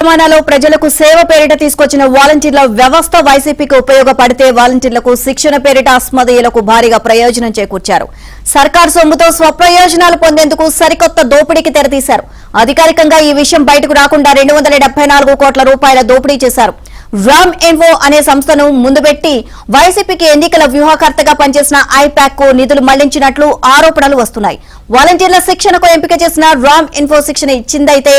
తెలంగాణలో ప్రజలకు సేవ పేరిట తీసుకొచ్చిన వాలంటీర్ల వ్యవస్థ వైసీపీకి ఉపయోగపడితే వాలంటీర్లకు శిక్షణ పేరిట అస్మదీయులకు భారీగా ప్రయోజనం చేకూర్చారు. సర్కార్ సొమ్ముతో స్వప్రయోజనాలు పొందేందుకు సరికొత్త దోపిడీకి తెరతీశారు. అధికారికంగా ఈ విషయం బయటకు రాకుండా 274 కోట్ల రూపాయల దోపిడీ చేశారు. రామ్ ఇన్ఫో అనే సంస్థను ముందుపెట్టి వైసీపీకి ఎన్నికల వ్యూహకర్తగా పనిచేసిన ఐపాక్ కు నిధులు మళ్లించినట్లు ఆరోపణలు వస్తున్నాయి. వాలంటీర్ల శిక్షణకు ఎంపిక చేసిన రామ్ ఇన్ఫో శిక్షణ ఇచ్చిందైతే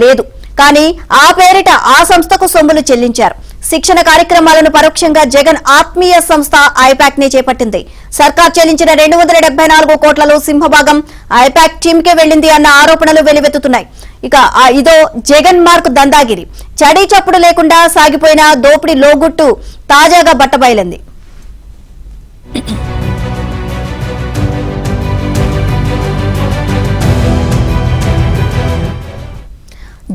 లేదు, కానీ ఆ పేరిట ఆ సంస్థకు సొమ్ములు చెల్లించారు. శిక్షణ కార్యక్రమాలను పరోక్షంగా జగన్ ఆత్మీయ సంస్థ ఐపాక్ ని చేపట్టింది. సర్కార్ చెల్లించిన 274 కోట్లలో సింహభాగం ఐపాక్ టీంకే వెళ్లింది అన్న ఆరోపణలు వెలువెత్తుతున్నాయి. ఇక ఇదో జగన్ మార్క్ దందాగిరి. చడీ చప్పుడు లేకుండా సాగిపోయిన దోపిడీ లోగుట్టు తాజాగా బట్టబయలింది.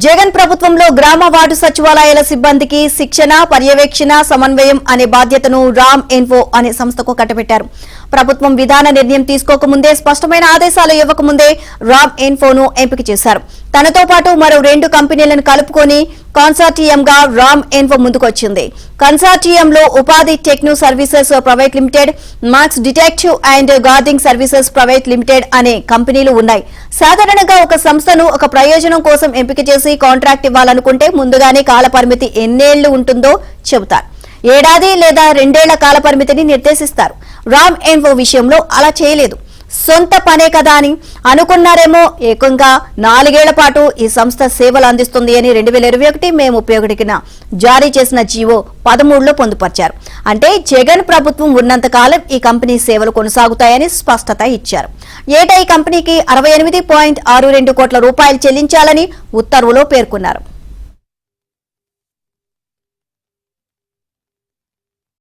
జగన్ ప్రభుత్వంలో గ్రామ వార్డు సచివాలయాల సిబ్బందికి శిక్షణ, పర్యవేక్షణ, సమన్వయం అనే బాధ్యతను రామ్ ఇన్ఫో అనే సంస్థకు కట్టబెట్టారు. ప్రభుత్వం విధాన నిర్ణయం తీసుకోకముందే, స్పష్టమైన ఆదేశాలు ఇవ్వకముందే రామ్ ఇన్ఫోను ఎంపిక చేశారు. తనతో పాటు మరో 2 కంపెనీలను కలుపుకొని కన్సార్టియంగా రామ్ ఇన్ఫో ముందుకొచ్చింది. కన్సార్టియంలో Upadhi Techno Services Private Limited, Max Detective and Guarding Services Private Limited అనే కంపెనీలు ఉన్నాయి. సాధారణంగా ఒక సంస్థను ఒక ప్రయోజనం కోసం ఎంపిక చేసి కాంట్రాక్ట్ ఇవ్వాలనుకుంటే ముందుగానే కాలపరిమితి ఎన్నేళ్లు ఉంటుందో చెబుతారు. ఏడాది లేదా 2 ఏళ్ల కాలపరిమితిని నిర్దేశిస్తారు. రామ్ ఇన్ఫో విషయంలో అలా చేయలేదు. సొంత పనే కదా అని అనుకున్నారేమో. ఏకంగా 4 ఏళ్ల పాటు ఈ సంస్థ సేవలు అందిస్తుంది అని 2021 మే 31న జారీ చేసిన జీవో 13లో పొందుపర్చారు. అంటే జగన్ ప్రభుత్వం ఉన్నంతకాలం ఈ కంపెనీ సేవలు కొనసాగుతాయని స్పష్టత ఇచ్చారు. ఏటా ఈ కంపెనీకి 68.62 కోట్ల రూపాయలు చెల్లించాలని ఉత్తర్వులో పేర్కొన్నారు.